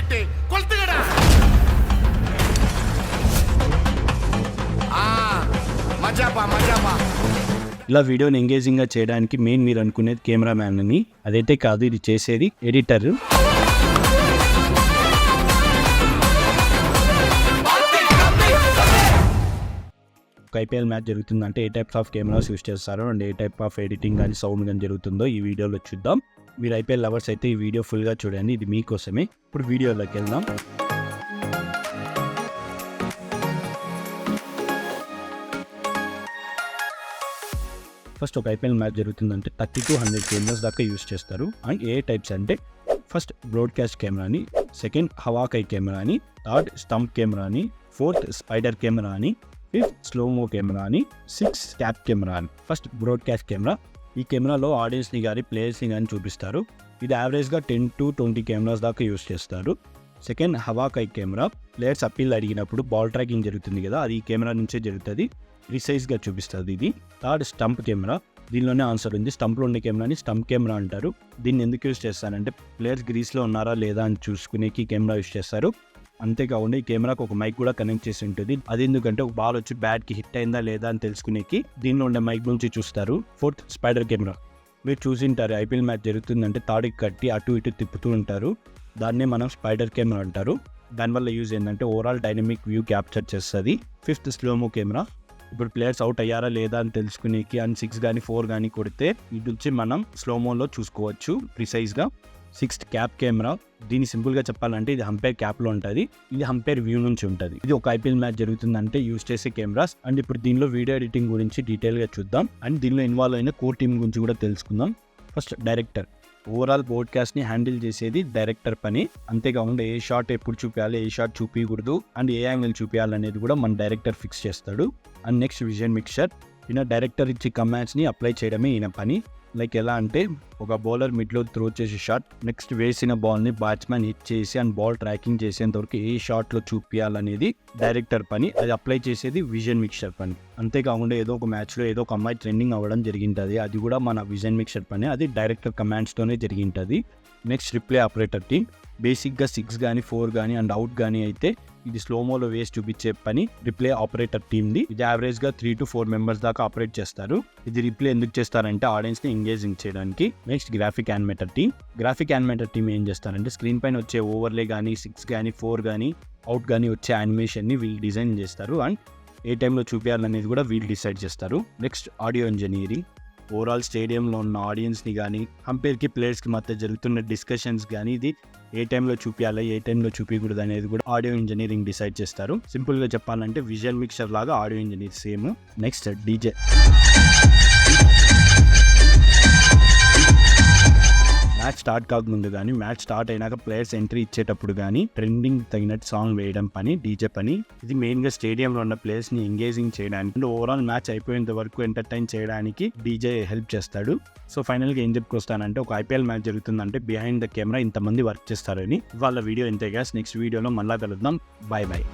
కొట్టే కొల్తగడా మజాపా ఇలా వీడియోని ఎంగేజింగ్గా చేయడానికి మెయిన్ మీరు అనుకునేది కెమెరామ్యాన్ అని. అదైతే కాదు, ఇది చేసేది ఎడిటర్. ఐపీఎల్ మ్యాచ్ జరుగుతుందంటే ఏ టైప్స్ ఆఫ్ కెమెరాస్ యూస్ చేస్తారో and A type of editing కానీ సౌండ్ కానీ జరుగుతుందో ఈ వీడియోలో చూద్దాం. మీరు ఐపీఎల్ లవర్స్ అయితే ఈ వీడియో ఫుల్గా చూడండి, ఇది మీకోసమే. ఇప్పుడు వీడియోలోకి వెళ్దాం. ఫస్ట్ ఒక ఐపీఎల్ మ్యాచ్ జరుగుతుందంటే 30 to 100 కెమెరాస్ దాకా యూస్ చేస్తారు. అండ్ ఏ టైప్స్ అంటే ఫస్ట్ బ్రాడ్కాస్ట్ కెమెరా అని, సెకండ్ హవాకై కెమెరా అని, థర్డ్ స్టంప్ కెమెరా అని, ఫోర్త్ స్పైడర్ కెమెరా అని, ఫిఫ్త్ స్లోమో కెమెరా అని, సిక్స్త్ క్యాప్ కెమెరా అని. First broadcast camera. ఈ కెమెరాలో ఆడియన్స్ని కానీ ప్లేయర్స్ని కానీ చూపిస్తారు. ఇది యావరేజ్గా 10 to 20 కెమెరాస్ దాకా యూస్ చేస్తారు. Second hawk eye camera. Players appeal అడిగినప్పుడు బాల్ ట్రాకింగ్ జరుగుతుంది కదా, అది ఈ కెమెరా నుంచే జరుగుతుంది, ప్రిసైజ్గా చూపిస్తుంది ఇది. Third stump camera. దీనిలోనే ఆన్సర్ ఉంది. స్టంప్లో ఉండే కెమెరాని స్టంప్ కెమెరా అంటారు. దీన్ని ఎందుకు యూస్ చేస్తారంటే ప్లేయర్స్ గ్రీస్లో ఉన్నారా లేదా అని చూసుకునేకి కెమెరా యూస్ చేస్తారు. అంతేకాకుండా ఈ కెమెరాకి ఒక మైక్ కూడా కనెక్ట్ చేసి ఉంటుంది. అది ఎందుకంటే ఒక బాల్ వచ్చి బ్యాట్కి హిట్ అయిందా లేదా అని తెలుసుకునేకి దీనిలో ఉండే మైక్ నుంచి చూస్తారు. Fourth spider camera. మీరు చూసింటారు, ఐపీఎల్ మ్యాచ్ జరుగుతుందంటే తాడికి కట్టి అటు ఇటు తిప్పుతూ ఉంటారు, దాన్నే మనం స్పైడర్ కెమెరా అంటారు. దానివల్ల యూజ్ ఏంటంటే ఓవరాల్ డైనమిక్ వ్యూ క్యాప్చర్ చేస్తుంది. Fifth slow-mo camera. ఇప్పుడు ప్లేయర్స్ అవుట్ అయ్యారా లేదా అని తెలుసుకునేకి అండ్ 6 కానీ 4 కానీ కొడితే ఇటు నుంచి మనం స్లోమోలో చూసుకోవచ్చు ప్రిసైజ్గా. Sixth cap camera. దీన్ని సింపుల్గా చెప్పాలంటే ఇది హంపైర్ క్యాప్లో ఉంటుంది, ఇది హంపైర్ వ్యూ నుంచి ఉంటుంది. ఇది ఒక ఐపీఎల్ మ్యాచ్ జరుగుతుందంటే యూజ్ చేసే కెమెరాస్. అండ్ ఇప్పుడు దీనిలో వీడియో ఎడిటింగ్ గురించి డీటెయిల్గా చూద్దాం. అండ్ దీనిలో ఇన్వాల్వ్ అయిన కోర్ టీమ్ గురించి కూడా తెలుసుకుందాం. First director. ఓవరాల్ బ్రాడ్కాస్ట్ని హ్యాండిల్ చేసేది డైరెక్టర్ పని. అంతేకాకుండా ఏ షాట్ ఎప్పుడు చూపించాలి, ఏ షాట్ చూపించకూడదు అండ్ ఏ యాంగిల్ చూపించాలనేది కూడా మన డైరెక్టర్ ఫిక్స్ చేస్తాడు. And next vision mixer. ఈయన డైరెక్టర్ ఇచ్చి కమాండ్స్ని అప్లై చేయడమే ఈయన పని. లైక్ ఎలా అంటే ఒక బౌలర్ మిడ్లో త్రో చేసే షాట్, నెక్స్ట్ వేసిన బాల్ని బ్యాట్స్మెన్ హిట్ చేసి అండ్ బాల్ ట్రాకింగ్ చేసేంతవరకు ఏ షాట్లో చూపించాలనేది డైరెక్టర్ పని. అది అప్లై చేసేది విజన్ మిక్సర్ పని. అంతేకాకుండా ఏదో ఒక మ్యాచ్లో ఏదో ఒక అమ్మాయి ట్రెండింగ్ అవ్వడం జరిగింటుంది, అది కూడా మన విజన్ మిక్సర్ పని, అది డైరెక్టర్ కమాండ్స్తోనే జరిగింటుంది. Next replay operator team. బేసిక్గా 6 కానీ 4 కానీ అండ్ అవుట్ కానీ అయితే ఇది స్లోమోలో వేసి చూపించే పని రిప్లే ఆపరేటర్ టీమ్ది. ఇది యావరేజ్గా 3 to 4 మెంబర్స్ దాకా ఆపరేట్ చేస్తారు. ఇది రిప్లే ఎందుకు చేస్తారంటే ఆడియన్స్ని ఎంగేజింగ్ చేయడానికి. Next graphic animator team. Graphic animator team ఏం చేస్తారంటే స్క్రీన్ పైన వచ్చే ఓవర్లే కానీ 6 కానీ 4 కానీ అవుట్ కానీ వచ్చే యానిమేషన్ని వీళ్ళు డిజైన్ చేస్తారు అండ్ ఏ టైంలో చూపించాలనేది కూడా వీళ్ళు డిసైడ్ చేస్తారు. Next audio engineering. ఓవరాల్ స్టేడియంలో ఉన్న ఆడియన్స్ని కానీ అంపైర్కి ప్లేయర్స్కి మధ్య జరుగుతున్న డిస్కషన్స్ కానీ ఇది ఏ టైంలో చూపించాలి ఏ టైంలో చూపించకూడదు అనేది కూడా ఆడియో ఇంజనీరింగ్ డిసైడ్ చేస్తారు. సింపుల్గా చెప్పాలంటే విజువల్ మిక్సర్ లాగా audio engineer same. Next DJ. Match start కాకముందు కానీ మ్యాచ్ స్టార్ట్ అయినాక ప్లేయర్స్ ఎంట్రీ ఇచ్చేటప్పుడు కానీ ట్రెండింగ్ తగినట్టు సాంగ్ వేయడం పని డీజే పని. ఇది మెయిన్గా స్టేడియంలో ఉన్న ప్లేయర్స్ని ఎంగేజింగ్ చేయడానికి, ఓవరాల్ మ్యాచ్ అయిపోయేంత వరకు ఎంటర్టైన్ చేయడానికి డీజే హెల్ప్ చేస్తాడు. సో ఫైనల్గా ఏం చెప్పుకొస్తానంటే ఒక ఐపీఎల్ మ్యాచ్ జరుగుతుందంటే బిహైండ్ ద కెమెరా ఇంతమంది వర్క్ చేస్తారని. వాళ్ళ వీడియో ఇంతే గ్యాస్. నెక్స్ట్ వీడియోలో మళ్ళా కలుద్దాం. Bye bye.